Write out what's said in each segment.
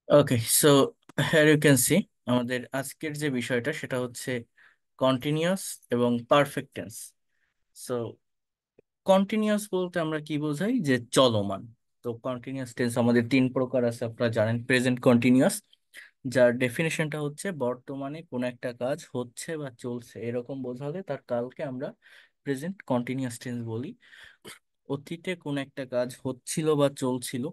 ওকে, so হ্যার you can see আমাদের আজকের যে বিষয়টা সেটা হচ্ছে কন্টিনিউয়াস এবং পারফেক্ট টেন্স। সো কন্টিনিউয়াস বলতে আমরা কি বোঝাই, যে চলমান। তো কন্টিনিউয়াস টেন্স আমাদের তিন প্রকার আছে, আপনারা জানেন। প্রেজেন্ট কন্টিনিউয়াস, যার ডেফিনেশনটা হচ্ছে বর্তমানে কোনো একটা কাজ হচ্ছে বা চলছে এরকম বোঝালে তার কালকে আমরা প্রেজেন্ট কন্টিনিউয়াস টেন্স বলি। অতীতে কোন একটা কাজ হচ্ছিল বা চলছিল,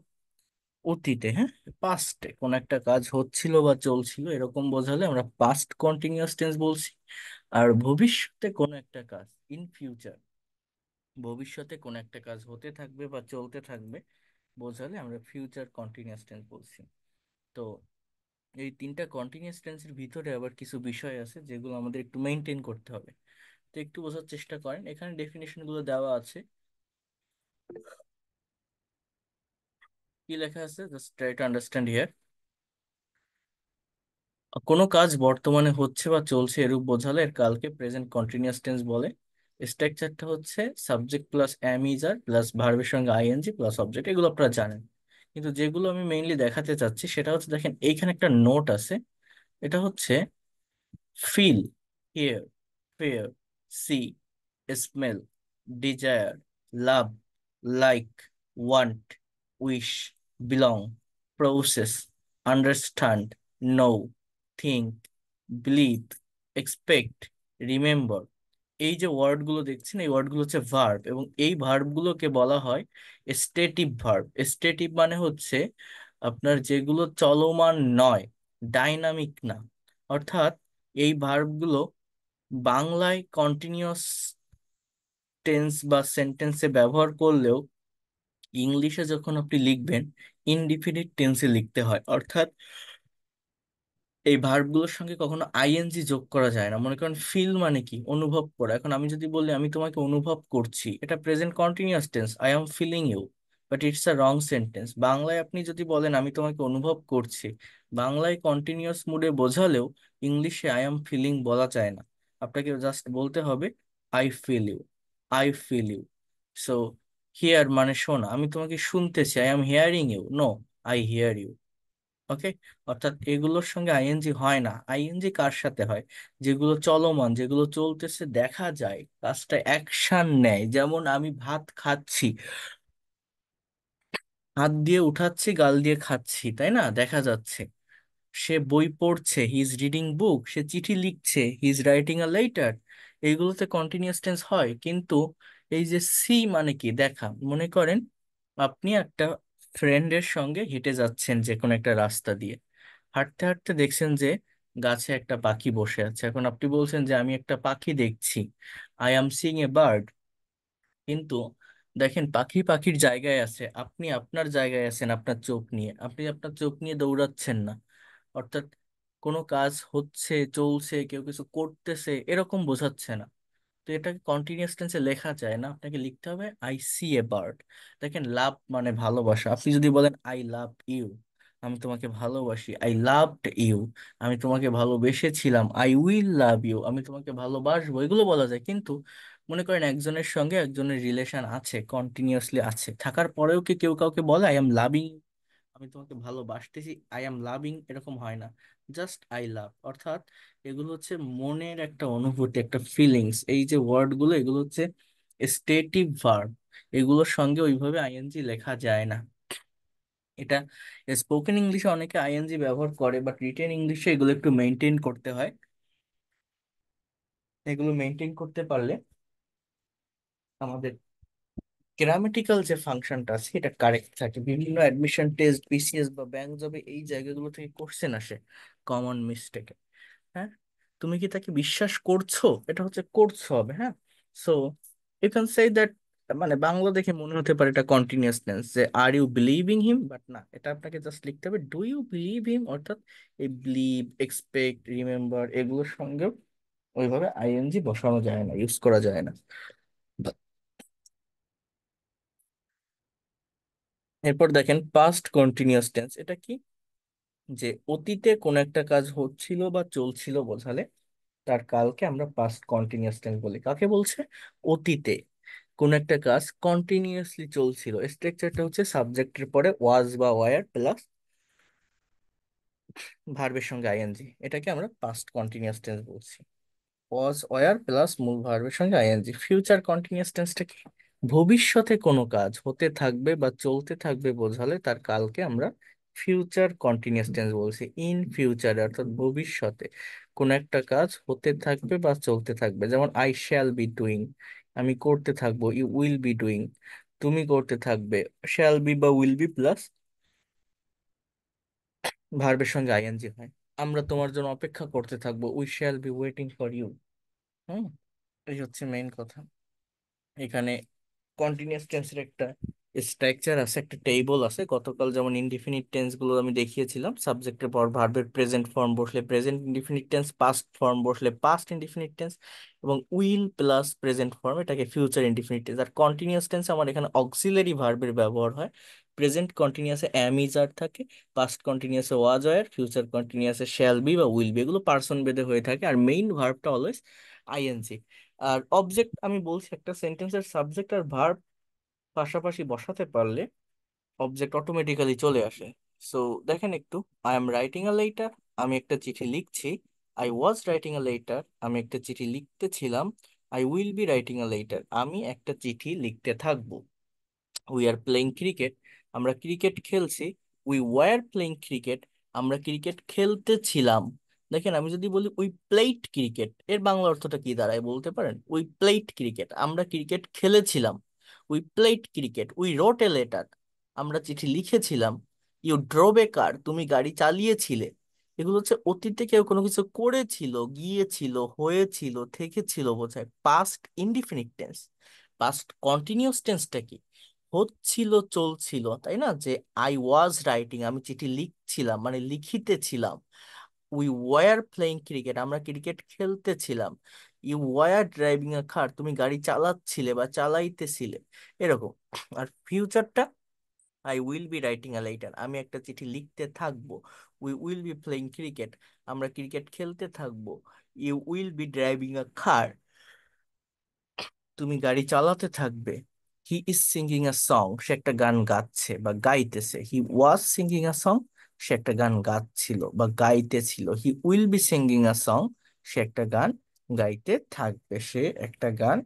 অতীতে, হ্যাঁ, পাস্টে কোন একটা কাজ হচ্ছিল বা চলছিল এরকম বোঝালে আমরা পাস্ট কন্টিনিউয়াস টেন্স বলছি। আর ভবিষ্যতে কোন একটা কাজ, ইন ফিউচার, ভবিষ্যতে কোন একটা কাজ হতে থাকবে বা চলতে থাকবে বোঝালে আমরা ফিউচার কন্টিনিউয়াস টেন্স বলছি। তো এই তিনটা কন্টিনিউয়াস টেন্সের ভিতরে আবার কিছু বিষয় আছে যেগুলো আমাদের একটু মেনটেন করতে হবে। তো একটু বোঝার চেষ্টা করেন, এখানে ডেফিনেশন গুলো দেওয়া আছে। কি লেখা আছে, just try to understand here. কোনো কাজ বর্তমানে হচ্ছে বা চলছে এরূপ বোঝালে এর কালকে প্রেজেন্ট কন্টিনিউয়াস টেন্স বলে। স্ট্রাকচারটা হচ্ছে subject plus am is are plus ভার্বের সঙ্গে আইএনজি প্লাস অবজেক্ট, এগুলো আপনারা জানেন। কিন্তু যেগুলো আমি মেইনলি দেখাতে চাচ্ছি সেটা হচ্ছে, দেখেন এইখানে একটা নোট আছে। এটা হচ্ছে feel, hear, fear, see, smell, desire, love, like, want, wish, belong, process, understand, know, think, believe, expect, remember. এই যে ওয়ার্ডগুলো দেখছেন এই ওয়ার্ডগুলো হচ্ছে ভার্ব, এবং এই ভার্বগুলোকে বলা হয় স্টেটিভ ভার্ব। স্টেটিভ মানে হচ্ছে আপনার যেগুলো চলমান নয়, ডাইনামিক না। অর্থাৎ এই ভার্বগুলো বাংলায় কন্টিনিউয়াস টেন্স বা সেন্টেন্সে ব্যবহার করলেও ইংলিশে যখন আপনি লিখবেন ইনডিফিনিট টেন্সে লিখতে হয়। অর্থাৎ এই ভার্বগুলোর সঙ্গে কখনো আইএনজি যোগ করা যায় না। মনে করেন ফিল মানে কি, অনুভব করা। এখন আমি যদি বলি আমি তোমাকে অনুভব করছি, এটা present continuous tense, I am feeling you, but it's a wrong sentence. বাংলায় আপনি যদি বলেন আমি তোমাকে অনুভব করছি, বাংলায় কন্টিনিউয়াস মুডে বোঝালেও ইংলিশে আই এম ফিলিং বলা যায় না। আপনাকে জাস্ট বলতে হবে I feel you, I feel you. So hear মানে শোনা, আমি তোমাকে শুনতেছি, I am hearing you, no, I hear you. Okay, অর্থাৎ এগুলোর সঙ্গে আইএনজি হয় না। আইএনজি কার সাথে হয়, যেগুলো চলমান, যেগুলো চলতেছে, দেখা যায়, কাজটা অ্যাকশন নেয়। যেমন আমি ভাত খাচ্ছি, হাত দিয়ে উঠাচ্ছি, গাল দিয়ে খাচ্ছি, তাই না, দেখা যাচ্ছে। সে বই পড়ছে, হি ইজ রিডিং বুক। সে চিঠি লিখছে, হি ইজ রাইটিং আ লেটার। এইগুলোতে কন্টিনিউয়াস টেন্স হয়। কিন্তু এই যে সি মানে কি, দেখা। মনে করেন আপনি একটা ফ্রেন্ডের সঙ্গে হেঁটে যাচ্ছেন যে কোনো একটা রাস্তা দিয়ে, হাঁটতে হাঁটতে দেখছেন যে গাছে একটা পাখি বসে আছে। এখন আপনি বলছেন যে আমি একটা পাখি দেখছি, I am seeing a bird. কিন্তু দেখেন পাখি পাখির জায়গায় আছে, আপনি আপনার জায়গায় আছেন আপনার চোখ নিয়ে, আপনি আপনার চোখ নিয়ে দৌড়াচ্ছেন না। অর্থাৎ কোনো কাজ হচ্ছে, চলছে, কেউ কিছু করতেছে এরকম বোঝাচ্ছে না। তো এটাকে কন্টিনিউয়াস টেন্সে লেখা যায় না, আপনাকে লিখতে হবে আই সি এ বার্ড। দেখেন লাভ মানে ভালোবাসা, আপনি যদি বলেন আই লাভ ইউ, আমি তোমাকে ভালোবাসি, আই লাভড ইউ, আমি তোমাকে ভালোবেসেছিলাম, আই উইল লাভ ইউ, আমি তোমাকে ভালোবাসবো, এগুলো বলা যায়। কিন্তু মনে করেন একজনের সঙ্গে একজনের রিলেশন আছে, কন্টিনিউয়াসলি আছে, থাকার পরেও কি কেউ কাউকে বলে আই এম লাভিং, আমি তোমাকে ভালোবাসতেছি, আই এম লাভিং, এরকম হয় না। Just I love. অর্থাৎ এগুলো হচ্ছে মনের একটা অনুভূতি, একটা ফিলিংস। এই যে ওয়ার্ড গুলো এগুলো হচ্ছে স্টেটিভ ভার্ব, এগুলোর সঙ্গে ওইভাবে আইএনজি লেখা যায় না। এটা স্পোকেন ইংলিশে অনেকে আইএনজি ব্যবহার করে, বাট রিটেন ইংলিশে এগুলো একটু মেনটেন করতে হয়। এগুলো মেনটেন করতে পারলে আমাদের গ্রামেটিক্যাল যে ফাংশনটা আছে এটা কারেক্ট থাকে। বিভিন্ন অ্যাডমিশন টেস্ট, বিসিএস বা ব্যাংক জবে এই জায়গাগুলো থেকে কোশ্চেন আসে কমন মিস্টেকে। হ্যাঁ, তুমি কি তাকে বিশ্বাস করছো, এটা হচ্ছে করছো হবে, হ্যাঁ। So you can say that, মানে বাংলা দেখে মনে হতে পারে এটা কন্টিনিউয়াস টেন্স, যে are you believing him, but না, এটা আপনাকে জাস্ট লিখতে হবে ডু ইউ বিলিভ হিম। অর্থাৎ এই বিলিভ, এক্সপেক্ট, রিমেম্বার এগুলোর সঙ্গেও ওইভাবে আইএনজি বসানো যায় না, ইউজ করা যায় না। এরপর দেখেন পাস্ট কন্টিনিউয়াস টেন্স, এটা কি, যে অতীতে কোন একটা কাজ হচ্ছিল বা চলছিল বোঝালে তার কালকে আমরা পাস্ট কন্টিনিউয়াস টেন্স বলি। কাকে বলছে, অতীতে কোন একটা কাজ কন্টিনিউয়াসলি চলছিল। স্ট্রাকচারটা হচ্ছে সাবজেক্টের পরে ওয়াজ বা ওয়ার প্লাস ভার্বের সঙ্গে আইএনজি, এটাকে আমরা পাস্ট কন্টিনিউয়াস টেন্স বলছি। ওয়াজ ওয়্যার প্লাস মূল ভার্বের সঙ্গে আইএনজি। ফিউচার কন্টিনিউয়াস টেন্সটা কি? ভবিষ্যতে কোনো কাজ হতে থাকবে বা চলতে থাকবে বোঝালে তার কালকে আমরা ফিউচার কন্টিনিউয়াস টেন্স বলছি। ইন ফিউচারে অর্থাৎ ভবিষ্যতে কোনো একটা কাজ হতে থাকবে বা চলতে থাকবে, যেমন আই শ্যাল বি ডুইং, আমি করতে থাকবো, ইউ উইল বি ডুইং, তুমি করতে থাকবে, শ্যাল বি বা উইল বি প্লাস ভার্বের সঙ্গে আইএনজি হয়। আমরা তোমার জন্য অপেক্ষা করতে থাকবো, we shall be waiting for you. হুম, এই হচ্ছে মেইন কথা। এখানে কন্টিনিউয়াস টেন্সের একটা স্ট্রাকচার আছে, একটা টেবল আছে। গতকাল যেমন ইনডিফিনিট টেন্স গুলো আমি দেখিয়েছিলাম, সাবজেক্টের পর ভার্বের প্রেজেন্ট ফর্ম বসলে present indefinite tense, past form বসলে পাস্ট ইনডিফিনিট টেন্স, এবং উইল প্লাস প্রেজেন্ট ফর্ম এটাকে ফিউচার ইনডিফিনিট টেন্স। আর কন্টিনিউয়াস টেন্স আমার এখানে অক্সিলারি ভার্বের ব্যবহার হয়। প্রেজেন্ট কন্টিনিউয়াসে অ্যাম ইজ আর থাকে, পাস্ট কন্টিনিউয়াসে ওয়াজ ওয়্যার, ফিউচার কন্টিনিউয়াসে শ্যাল বি বা উইল বি, এগুলো পার্সন ভেদে হয়ে থাকে। আর মেইন ভার্বটা অলওয়েজ আইএনজি। আর অবজেক্ট আমি বলছি, একটা সেন্টেন্সের সাবজেক্ট আর ভার্ব পাশাপাশি বসাতে পারলে অবজেক্ট অটোমেটিক্যালি চলে আসে। সো দেখেন একটু, I am writing a letter, আমি একটা চিঠি লিখছি। I was writing a letter, আমি একটা চিঠি লিখতেছিলাম। I will be writing a letter, আমি একটা চিঠি লিখতে থাকবো। উই আর প্লেইং ক্রিকেট, আমরা ক্রিকেট খেলছি। উই ওয়ার প্লেইং ক্রিকেট, আমরা ক্রিকেট খেলতেছিলাম। দেখেন, আমি যদি বলি উই প্লেইড ক্রিকেট, এর বাংলা অর্থটা কি দাঁড়ায় বলতে পারেন? উই প্লেইড ক্রিকেট, আমরা ক্রিকেট খেলেছিলাম। We played cricket. We wrote a letter, আমরা চিঠি লিখেছিলাম। ইউ ড্রোভ এ কার, তুমি গাড়ি চালিয়েছিলে। এগুলো হচ্ছে অতীতে কেউ কোনো কিছু করেছিল, গিয়েছিল, হয়েছিল, থেকেছিল বোঝায়। Past indefinite tense. Past continuous টেন্সটা কি? হচ্ছিল, চলছিল, তাই না? যে আই ওয়াজ রাইটিং, আমি চিঠি লিখছিলাম মানে লিখিতেছিলাম। উই ওয়ার প্লেইং ক্রিকেট, আমরা ক্রিকেট খেলতেছিলাম। You were driving a car, তুমি গাড়ি চালাচ্ছিলে বা চালাইতেছিলে, এরকম। আর ফিউচারটা, I will be writing a letter, আমি একটা চিঠি লিখতে থাকবো। We will be playing cricket, আমরা ক্রিকেট খেলতে থাকবো। You will be driving a car, তুমি গাড়ি চালাতে থাকবে। He is singing a song, সে একটা গান গাচ্ছে বা গাইতেছে। হি ওয়াজ সিঙ্গিং আ সং, সে একটা গান গাচ্ছিল বা গাইতেছিল। He will be singing a song, সে একটা গান গাইতে থাকবে, সে একটা গান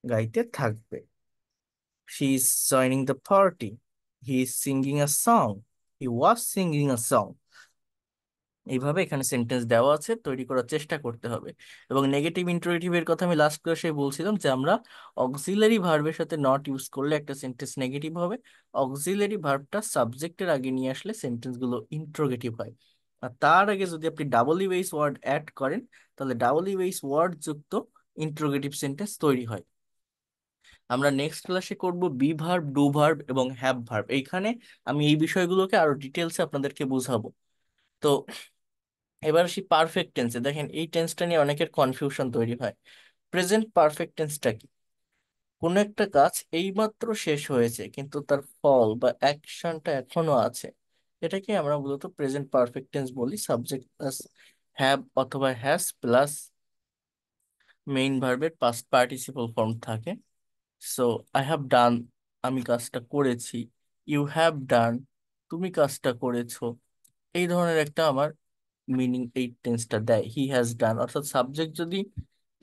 গাইতে থাকবে। She is joining the party, he is singing a song, he was singing a song. এইভাবে এখানে সেন্টেন্স দেওয়া আছে, তৈরি করার চেষ্টা করতে হবে। এবং নেগেটিভ ইন্টারোগেটিভের কথা আমি লাস্ট ক্লাসে বলছিলাম যে আমরা অক্সিলারি ভার্বের সাথে নট ইউজ করলে একটা সেন্টেন্স নেগেটিভ হবে। অক্সিলারি ভার্বটা সাবজেক্টের আগে নিয়ে আসলে সেন্টেন্স গুলো ইন্টারোগেটিভ হয়। আর তার আগে যদি আপনি ডাবল ইউএস ওয়ার্ড অ্যাড করেন, তাহলে ডাবল ইউএস ওয়ার্ড যুক্ত ইন্টারোগেটিভ সেন্টেন্স তৈরি হয়। আমরা নেক্সট ক্লাসে করব বি ভার্ব, ডু ভার্ব এবং হ্যাভ ভার্ব। এইখানে আমি এই বিষয়গুলোকে আরো ডিটেলসে আপনাদেরকে বুঝাবো। তো এবার আসি পারফেক্ট টেন্সে। দেখেন, এই টেন্সটা নিয়ে অনেকের কনফিউশন তৈরি হয়। প্রেজেন্ট পারফেক্ট টেন্সটা কি? কোন একটা কাজ এইমাত্র শেষ হয়েছে কিন্তু তার ফল বা অ্যাকশনটা এখনো আছে, এটাকে আমরা মূলত প্রেজেন্ট পারফেক্ট টেন্স বলি। সাবজেক্ট প্লাস হ্যাভ অথবা হ্যাজ প্লাস মেইন ভার্বের পাস্ট পার্টিসিপল ফর্ম থাকে। সো আই হ্যাভ ডান, আমি কাজটা করেছি। ইউ হ্যাভ ডান, তুমি কাজটা করেছো। এই ধরনের একটা আমার মিনিং এই টেন্সটা দেয়। হি হ্যাজ ডান, অর্থাৎ সাবজেক্ট যদি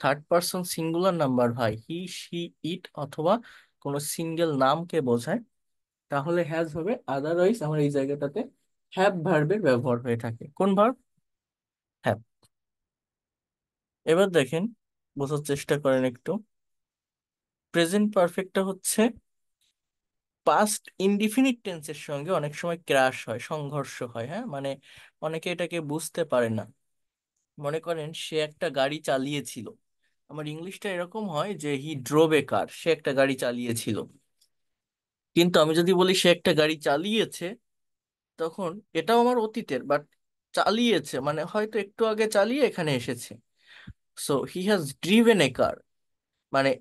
থার্ড পার্সন সিঙ্গুলার নাম্বার হয়, হি, শি, ইট অথবা কোনো সিঙ্গেল নামকে বোঝায়, তাহলে হ্যাজ হবে। আদারওয়াইজ আমার এই জায়গাটাতে হ্যাভ ভার্বের ব্যবহার হয়ে থাকে। কোন ভার্ব? হ্যাভ। এবার দেখেন, বোঝার চেষ্টা করেন একটু। প্রেজেন্ট পারফেক্টটা হচ্ছে পাস্ট ইনডিফিনিট টেন্সের সঙ্গে অনেক সময় ক্র্যাশ হয়, সংঘর্ষ হয়। হ্যাঁ, মানে অনেকে এটাকে বুঝতে পারে না। মনে করেন সে একটা গাড়ি চালিয়েছিল, আমার ইংলিশটা এরকম হয় যে হি ড্রোভ এ কার, সে একটা গাড়ি চালিয়েছিল। কিন্তু আমি যদি বলি সে একটা গাড়ি চালিয়েছে, তখন এটাও আমার অতীতের, বাট চালিয়েছে মানে হয়তো একটু আগে চালিয়ে এখানে এসেছে। So he has driven a কার, মানে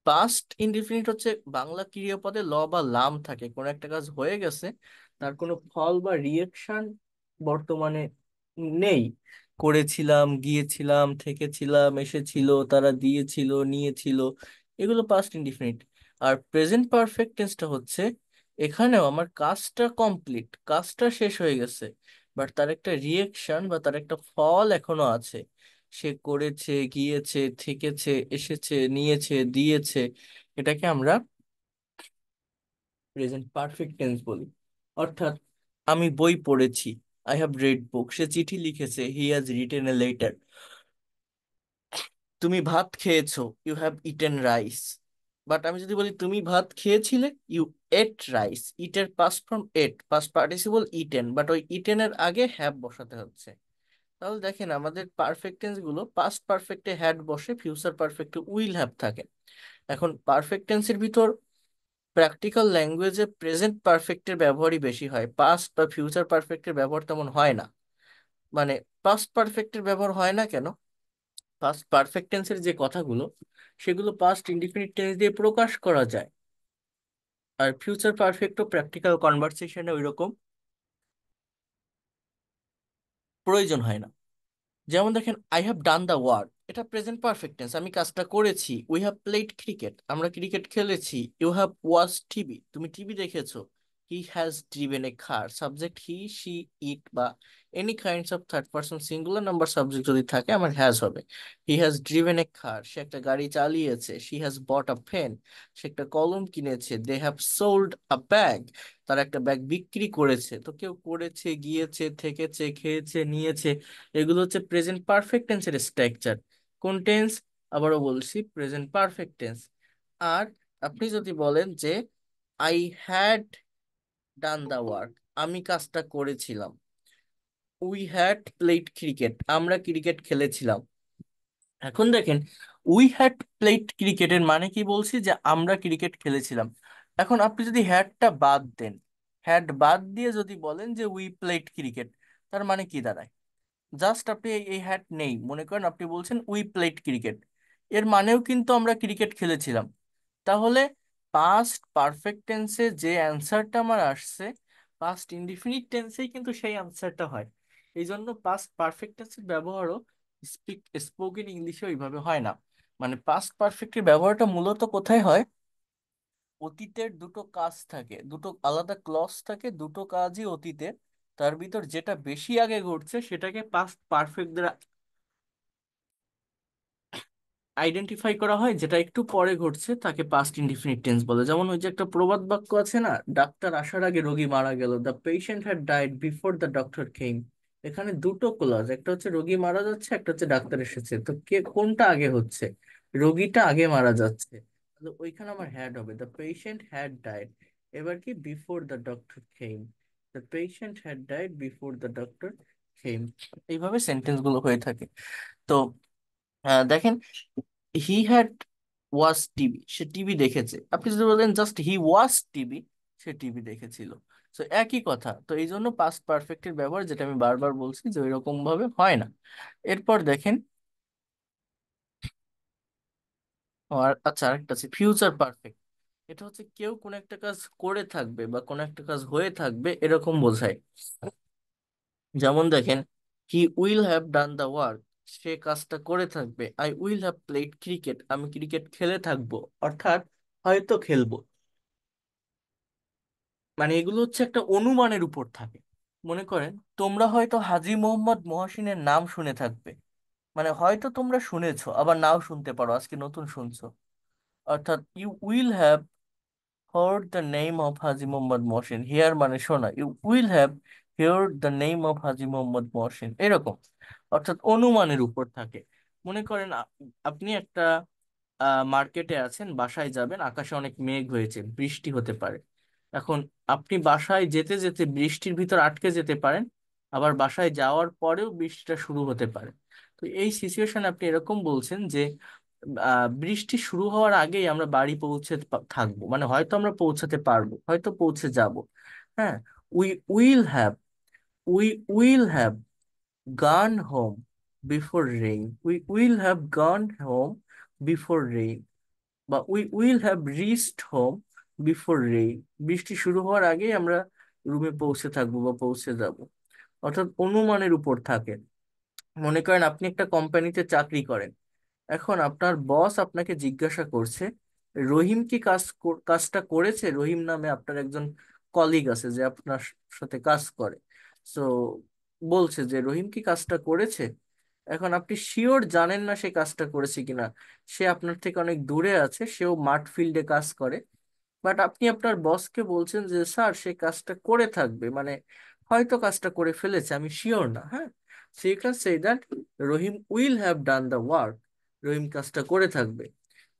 পাস্ট ইনডিফিনিট হচ্ছে বাংলা ক্রিয়াপদে ল বা লাম থাকে, কোন একটা কাজ হয়ে গেছে, তার কোনো ফল বা রিয়েকশন বর্তমানে নেই। করেছিলাম, গিয়েছিলাম, থেকেছিলাম, এসেছিল, তারা দিয়েছিল, নিয়েছিল, এগুলো পাস্ট ইনডিফিনিট। আর প্রেজেন্ট পারফেক্ট টেন্সটা হচ্ছে এখানেও আমার কাজটা কমপ্লিট, কাজটা শেষ হয়ে গেছে, বাট তার একটা রিয়েকশন বা তার একটা ফল এখনো আছে। সে করেছে, গিয়েছে, থেকেছে, এসেছে, নিয়েছে, দিয়েছে। এটাকে আমরা প্রেজেন্ট পারফেক্ট টেন্স বলি। অর্থাৎ আমি বই পড়েছি, আই হ্যাভ রেড বুক। সে চিঠি লিখেছে, he has written a letter. তুমি ভাত খেয়েছো, you have eaten rice. But আমি যদি বলি তুমি ভাত খেয়েছিলে, ইউ এট রাইস। ইটের past form ate, past participle eaten, but ওই ইটেনের আগে হ্যাভ বসাতে হচ্ছে। তাহলে দেখেন আমাদের পারফেক্ট টেন্স গুলো পাস্ট পারফেক্টে হ্যাড বসে, ফিউচার পারফেক্টে উইল হ্যাভ থাকে। এখন পারফেক্ট টেন্সের ভিতর প্র্যাকটিক্যাল ল্যাঙ্গুয়েজে প্রেজেন্ট পারফেক্টের ব্যবহারই বেশি হয়, পাস্ট বা ফিউচার পারফেক্টের ব্যবহার তেমন হয় না। মানে পাস্ট পারফেক্টের ব্যবহার হয় না কেন? পাস্ট পারফেক্ট টেন্সের যে কথাগুলো, সেগুলো পাস্ট ইনডিফিনিট টেন্স দিয়ে প্রকাশ করা যায়। আর ফিউচার পারফেক্টও প্র্যাকটিক্যাল কনভারসেশনে ওইরকম প্রয়োজন হয় না। যেমন দেখেন, I have done the work, এটা প্রেজেন্ট পারফেক্ট টেন্স, আমি কাজটা করেছি। উই হ্যাভ প্লেড ক্রিকেট, আমরা ক্রিকেট খেলেছি। ইউ হ্যাভ ওয়াচ টিভি, তুমি টিভি দেখেছো। He has driven a car, subject he, she, it বা any kinds of third person singular number subject যদি থাকে আমার হ্যাজ হবে। হি হ্যাজ ড্রিভেন এ কার, সে একটা গাড়ি চালিয়েছে। She has bought a pen, সে একটা কলম কিনেছে। They have sold a bag, তারা একটা ব্যাগ বিক্রি করেছে। তো কেউ করেছে, গিয়েছে, থেকেছে, খেয়েছে, নিয়েছে, এগুলো হচ্ছে প্রেজেন্ট পারফেক্ট টেন্সের স্ট্রাকচার। কোন টেন্স? আবারও বলছি, প্রেজেন্ট পারফেক্ট টেন্স। আর আপনি যদি বলেন যে I had done the work, আমি কাজটা করেছিলাম। উই হ্যাড প্লেড ক্রিকেট, আমরা ক্রিকেট খেলেছিলাম। এখন দেখেন, উই হ্যাড প্লেড ক্রিকেটের মানে কি বলছি, যে আমরা ক্রিকেট খেলেছিলাম। এখন আপনি যদি হ্যাডটা বাদ দেন, হ্যাড বাদ দিয়ে যদি বলেন যে উই প্লেড ক্রিকেট, তার মানে কি দাঁড়ায়? জাস্ট আপনি এই হ্যাট নেই, মনে করেন আপনি বলছেন উই প্লেড ক্রিকেট, এর মানেও কিন্তু আমরা ক্রিকেট খেলেছিলাম। তাহলে পাস্ট পারফেক্ট টেন্সে যে অ্যান্সারটা আমার আসছে, পাস্ট ইনডিফিনিট টেন্সেই কিন্তু সেই অ্যান্সারটা হয়। এই জন্য পাস্ট পারফেক্ট টেন্সের ব্যবহারও স্পোকেন ইংলিশে ওইভাবে হয় না। মানে পাস্ট পারফেক্টের ব্যবহারটা মূলত কোথায় হয়? অতীতের দুটো কাজ থাকে, দুটো আলাদা ক্লজ থাকে, দুটো কাজই অতীতের। তার ভিতর যেটা বেশি আগে ঘটছে সেটাকে পাস্ট পারফেক্ট দ্বারা আইডেন্টিফাই করা হয়, যেটা একটু পরে ঘটছে তাকে পাস্ট ইনডিফিনিট টেন্স বলে। যেমন ওই যে একটা প্রবাদ বাক্য আছে না, ডাক্তার আসার আগে রোগী মারা গেল, the patient had died before the doctor came. এখানে দুটো ক্লজ, একটা হচ্ছে রোগী মারা যাচ্ছে, একটা হচ্ছে ডাক্তার এসেছে। তো কে কোনটা আগে হচ্ছে? রোগীটা আগে মারা যাচ্ছে। তাহলে ওইখানে আমার হ্যাড হবে, দ্য পেশেন্ট হ্যাড ডাইড। এবার কি, before the doctor came. The patient had died before the doctor came. এইভাবে সেন্টেন্স গুলো হয়ে থাকে। তো দেখেন, he had watch TV, say TV দেখেছে। আপনি যদি বলেন জাস্ট হি ওয়াচ টিভি, সে টিভি দেখেছিল। তো একই কথা। তো এই জন্য পাস্ট পারফেক্টের ব্যবহার, যেটা আমি বারবার বলছি, যে ওইরকম ভাবে হয় না। এরপর দেখেন, আর আচ্ছা, আরেকটা আছে ফিউচার পারফেক্ট। এটা হচ্ছে কেউ কোনো একটা কাজ করে থাকবে বা কোনো একটা কাজ হয়ে থাকবে, এরকম বোঝায়। যেমন দেখেন, he will have done the work, সে কাজটা করে থাকবে। I will have played cricket, আমি ক্রিকেট খেলে থাকবো। অর্থাৎ হয়তো খেলবো। মানে এগুলো হচ্ছে একটা অনুমানের উপর থাকে। মনে করেন, তোমরা হয়তো হাজী মোহাম্মদ মহসিনের নাম শুনে থাকবে। মানে হয়তো তোমরা শুনেছো, আবার নাও শুনতে পারো, আজকে নতুন শুনছো। অর্থাৎ you will have heard the name of Haji Mohammad Mohsin, hear মানে শোনা। You will have heard the name of Haji Mohammad Mohsin, এরকম। অর্থাৎ অনুমানের উপর থাকে। মনে করেন আপনি একটা মার্কেটে আছেন, বাসায় যাবেন, আকাশে অনেক মেঘ হয়েছে, বৃষ্টি হতে পারে। এখন আপনি বাসায় যেতে যেতে বৃষ্টির ভিতর আটকে যেতে পারেন, আবার বাসায় যাওয়ার পরেও বৃষ্টিটা শুরু হতে পারে। তো এই সিচুয়েশনে আপনি এরকম বলছেন যে বৃষ্টি শুরু হওয়ার আগেই আমরা বাড়ি পৌঁছে থাকবো, মানে হয়তো আমরা পৌঁছাতে পারবো, হয়তো পৌঁছে যাব। হ্যাঁ, we will have, we will have gone home before rain, we will have gone home before rain, বা we will have reached home before rain. বৃষ্টি শুরু হওয়ার আগেই আমরা রুমে পৌঁছে থাকবো বা পৌঁছে যাব। অর্থাৎ অনুমানের উপর থাকে। মনে করেন আপনি একটা কোম্পানিতে চাকরি করেন। এখন আপনার বস আপনাকে জিজ্ঞাসা করছে, রহিম কি কাজটা করেছে? রহিম নামে আপনার একজন কলিগ আছে যে আপনার সাথে কাজ করে। সো বলছে যে রহিম কি কাজটা করেছে। এখন আপনি শিওর জানেন না সে কাজটা করেছে কিনা, সে আপনার থেকে অনেক দূরে আছে, সেও মাঠ ফিল্ডে কাজ করে, বাট আপনি আপনার বসকে বলছেন যে স্যার সে কাজটা করে থাকবে, মানে হয়তো কাজটা করে ফেলেছে, আমি শিওর না, হ্যাঁ। So you can say that Rahim will have done the work, Rahim কাজটা করে থাকবে।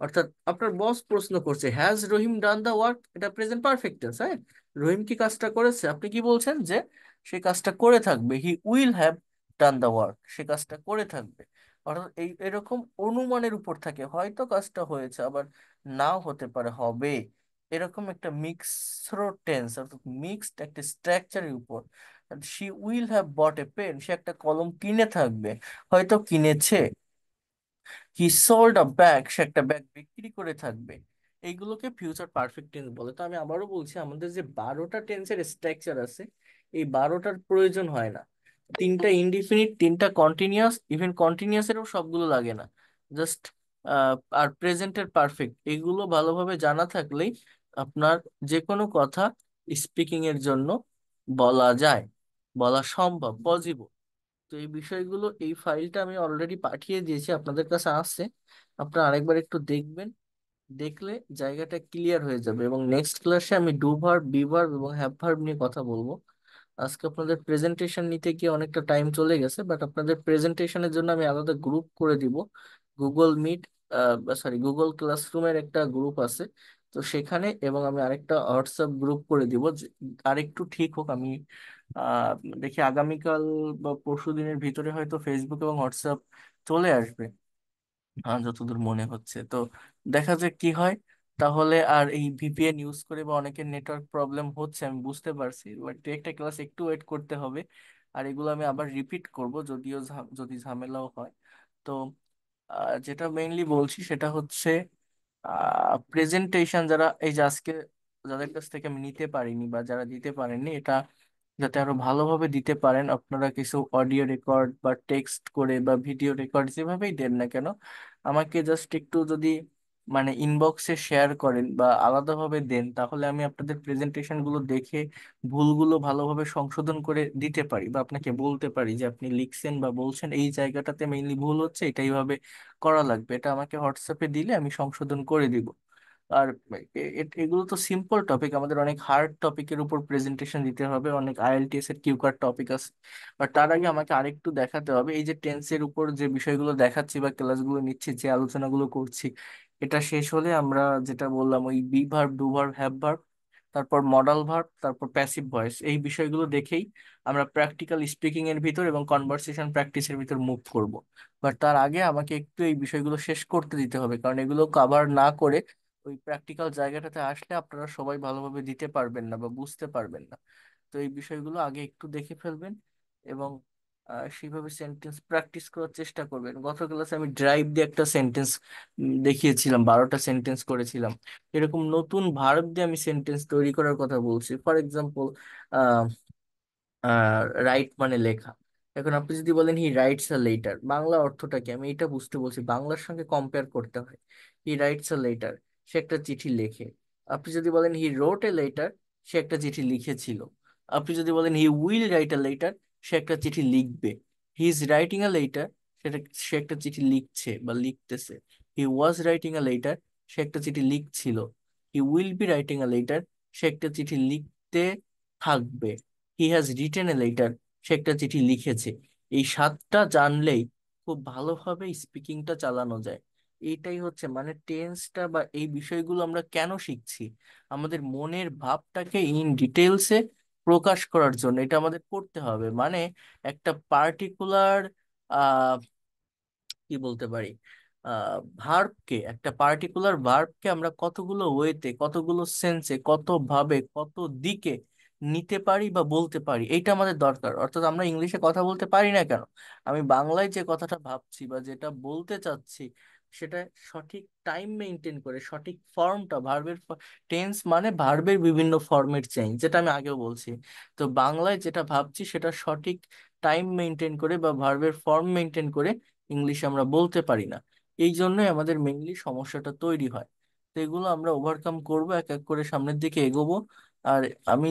অর্থাৎ আপনার বস প্রশ্ন করছে has Rahim done the work, এটা প্রেজেন্ট পারফেক্ট টেন্স, হ্যাঁ। রহিম কি কাজটা করেছে, আপনি কি বলছেন যে সে কাজটা করে থাকবে, he will have done the work, সে কাজটা করে থাকবে। অর্থাৎ এই এরকম অনুমানের উপর থাকে, হয়তো কাজটা হয়েছে, আবার নাও হতে পারে, হবে, এরকম একটা মিক্সড টেন্স, অর্থাৎ মিক্সড একটা স্ট্রাকচারের উপর। She will have bought a pen, সে একটা কলম কিনে থাকবে, হয়তো কিনেছে। হি সোল্ড আ ব্যাগ, সে একটা ব্যাগ বিক্রি করে থাকবে। এইগুলোকে ফিউচার পারফেক্ট টেন্স বলে। তো আমি আবারও বলছি, আমাদের যে 12টা টেন্সের স্ট্রাকচার আছে, এই 12টার প্রয়োজন হয় না। তিনটা ইনডিফিনিট, তিনটা কন্টিনিউয়াস, ইভেন কন্টিনিউয়াসেরও সবগুলো লাগে না, জাস্ট আর প্রেজেন্টের পারফেক্ট, এগুলো ভালোভাবে জানা থাকলেই আপনার যে কোনো কথা স্পিকিং এর জন্য বলা যায়, বলা সম্ভব, পসিবল। তো এই বিষয়গুলো, এই ফাইলটা আমি অলরেডি পাঠিয়ে দিয়েছি, আপনাদের কাছে আসছে, আপনারা আরেকবার একটু দেখবেন, দেখলে জায়গাটা ক্লিয়ার হয়ে যাবে। এবং নেক্সট ক্লাসে আমি ডু ভার্ব, বি ভার্ব এবং হ্যাভ ভার্ব নিয়ে কথা বলবো। আজকে আপনাদের প্রেজেন্টেশন নিতে গিয়ে অনেকটা টাইম চলে গেছে, বাট আপনাদের প্রেজেন্টেশনের জন্য আমি আলাদা গ্রুপ করে দিব। গুগল মিট, সরি, গুগল ক্লাসরুমের একটা গ্রুপ আছে, তো সেখানে, এবং আমি আরেকটা হোয়াটসঅ্যাপ গ্রুপ করে দিব। আরেকটু ঠিক হোক, আমি আহ, দেখি আগামীকাল বা পরশু দিনের ভিতরে হয়তো ফেসবুক এবং হোয়াটসঅ্যাপ চলে আসবে, যতদূর মনে হচ্ছে। তো দেখা যাক কি হয়। তাহলে আর এই ভিপিএন ইউজ করে বা অনেকের নেটওয়ার্ক প্রবলেম হচ্ছে আমি বুঝতে পারছি, বাট একটা ক্লাস একটু ওয়েট করতে হবে। আর এগুলো আমি আবার রিপিট করব, যদিও যদি ঝামেলাও হয়। তো যেটা মেইনলি বলছি সেটা হচ্ছে প্রেজেন্টেশন, যারা এই যে আজকে যাদের কাছ থেকে আমি নিতে পারিনি বা যারা দিতে পারেননি, এটা যাতে আরো ভালোভাবে দিতে পারেন, আপনারা কিছু অডিও রেকর্ড বা টেক্সট করে বা ভিডিও রেকর্ড যেভাবেই দেন না কেন, আমাকে জাস্ট একটু যদি মানে ইনবক্সে শেয়ার করেন বা আলাদাভাবে দেন, তাহলে আমি আপনাদের প্রেজেন্টেশন গুলো দেখে ভুলগুলো ভালোভাবে সংশোধন করে দিতে পারি, বা আপনাকে বলতে পারি যে আপনি লিখছেন বা বলছেন এই জায়গাটাতে মেইনলি ভুল হচ্ছে, এটাই ভাবে করা লাগবে, এটা আমাকে হোয়াটসঅ্যাপে দিলে আমি সংশোধন করে দিব। আর এগুলো তো সিম্পল টপিক, আমাদের অনেক হার্ড টপিকের উপর প্রেজেন্টেশন দিতে হবে, অনেক আইএলটিএস এর কিউ কার্ড টপিক আছে। বাট তার আগে আমাকে আরেকটু দেখাতে হবে, এই যে টেন্সের উপর যে বিষয়গুলো দেখাচ্ছি বা ক্লাসগুলো নিচ্ছি, যে আলোচনাগুলো করছি, এটা শেষ হলে আমরা যেটা বললাম, ওই be verb, do verb, have verb, তারপর মডাল ভার্ব, তারপর প্যাসিভ ভয়েস, এই বিষয়গুলো দেখেই আমরা প্র্যাকটিক্যাল স্পিকিং এর ভিতর এবং কনভারসেশন প্র্যাকটিসের ভিতর মুভ করব। বাট তার আগে আমাকে একটু এই বিষয়গুলো শেষ করতে দিতে হবে, কারণ এগুলো কভার না করে ওই প্র্যাকটিক্যাল জায়গাটাতে আসলে আপনারা সবাই ভালোভাবে দিতে পারবেন না বা বুঝতে পারবেন না। তো এই বিষয়গুলো আগে একটু দেখে ফেলবেন, এবং সেইভাবে সেন্টেন্স প্র্যাকটিস করার চেষ্টা করবেন। গত ক্লাসে আমি ড্রাইভ দিয়ে একটা সেন্টেন্স দেখিয়েছিলাম, 12টা সেন্টেন্স করেছিলাম। এরকম নতুন ভার্ব দিয়ে আমি সেন্টেন্স তৈরি করার কথা বলছি। ফর এক্সাম্পল, রাইট মানে লেখা। এখন আপনি যদি বলেন he writes a letter, Bangla অর্থটা কি, আমি এটা বুঝতে বলছি, বাংলার সঙ্গে কম্পেয়ার করতে হয়। হি রাইটস আ লেটার, সে একটা চিঠি লেখে। আপনি যদি বলেন হি রোট এ লেটার, সে একটা চিঠি লিখেছিল। আপনি যদি বলেন he will write a letter, সে একটা চিঠি লিখবে। He is writing a letter, সেটা, সে একটা চিঠি লিখছে বা লিখতেছে। হি ওয়াজ রাইটিং আ লেটার, সে একটা চিঠি লিখছিল। He will be writing a letter, সে একটা চিঠি লিখতে থাকবে। He has written a letter, সে একটা চিঠি লিখেছে। এই সাতটা জানলেই খুব ভালোভাবে স্পিকিংটা চালানো যায়। এইটাই হচ্ছে মানে টেন্সটা বা এই বিষয়গুলো আমরা কেন শিখছি, আমাদের মনের ভাবটাকে ইন ডিটেলসে প্রকাশ করার জন্য এটা আমাদের করতে হবে। মানে একটা পার্টিকুলার কি বলতে পারি, ভার্বকে, একটা পার্টিকুলার ভার্বকে আমরা কতগুলো ওয়েতে, কতগুলো সেন্সে, কত ভাবে, কত দিকে নিতে পারি বা বলতে পারি, এইটা আমাদের দরকার। অর্থাৎ আমরা ইংলিশে কথা বলতে পারি না কেন, আমি বাংলায় যে কথাটা ভাবছি বা যেটা বলতে চাচ্ছি, সেটা সঠিক টাইম মেনটেন করে, সঠিক ফর্মটা, ভার্বের টেন্স মানে ভার্বের বিভিন্ন ফর্মের চেঞ্জ, যেটা আমি আগেও বলছি। তো বাংলায় যেটা ভাবছি সেটা সঠিক টাইম মেনটেন করে বা ভার্বের ফর্ম মেনটেন করে ইংলিশে আমরা বলতে পারি না। এই জন্যই আমাদের মেইনলি সমস্যাটা তৈরি হয়। তো এগুলো আমরা ওভারকাম করব, এক এক করে সামনের দিকে এগোবো। আর আমি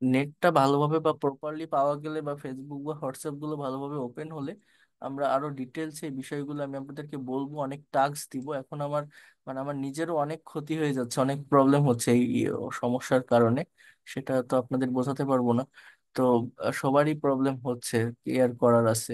নেটটা ভালোভাবে বা প্রপারলি পাওয়া গেলে বা ফেসবুক বা হোয়াটসঅ্যাপ গুলো ভালোভাবে ওপেন হলে আমরা আরো ডিটেলস এই বিষয়গুলো আমি আপনাদেরকে বলবো, অনেক টাস্ক দিব। এখন আমার মানে আমার নিজেরও অনেক ক্ষতি হয়ে যাচ্ছে, অনেক প্রবলেম হচ্ছে এই সমস্যার কারণে। সেটা তো আপনাদের বোঝাতে পারবো না। তো সবারই প্রবলেম হচ্ছে, কি আর করার আছে।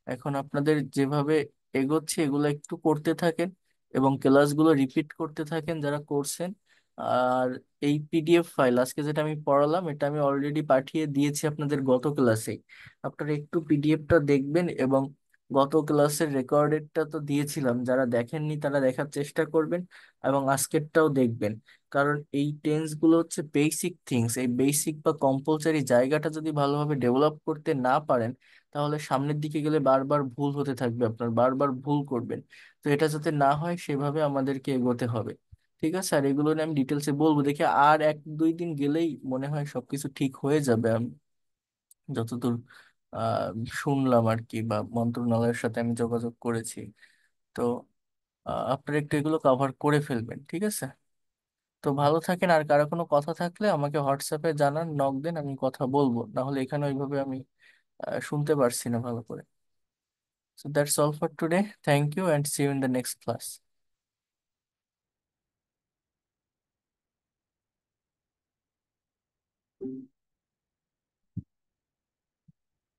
এখন আপনাদের যেভাবে এগোচ্ছে এগুলো একটু করতে থাকেন এবং ক্লাসগুলো রিপিট করতে থাকেন যারা করছেন। আর এই পিডিএফ ফাইল আজকে যেটা আমি পড়ালাম এটা আমি অলরেডি পাঠিয়ে দিয়েছি আপনাদের গত ক্লাসেই। আপনারা একটু পিডিএফটা দেখবেন এবং গত ক্লাসের রেকর্ডেডটা তো দিয়েছিলাম, যারা দেখেননি তারা দেখার চেষ্টা করবেন এবং আজকেরটাও দেখবেন। কারণ এই টেন্স গুলো হচ্ছে বেসিক থিংস, এই বেসিক বা কম্পালসারি জায়গাটা যদি ভালোভাবে ডেভেলপ করতে না পারেন তাহলে সামনের দিকে গেলে বারবার ভুল হতে থাকবে, আপনার বারবার ভুল করবেন। তো এটা যাতে না হয় সেভাবে আমাদেরকে এগোতে হবে। ঠিক আছে, আর এগুলো নিয়ে আমি ডিটেলসে বলবো, দেখি আর 1-2 দিন গেলেই মনে হয় সবকিছু ঠিক হয়ে যাবে। আমি যতদূর আহ শুনলাম আর কি, বা মন্ত্রণালয়ের সাথে আমি যোগাযোগ করেছি। তো আপনারা একটু এগুলো কভার করে ফেলবেন, ঠিক আছে? তো ভালো থাকেন, আর কারো কোনো কথা থাকলে আমাকে হোয়াটসঅ্যাপে জানান, নক দেন, আমি কথা বলবো। না হলে এখানে ওইভাবে আমি শুনতে পারছি না ভালো করে। So that's all for today. Thank you and see you in the next class.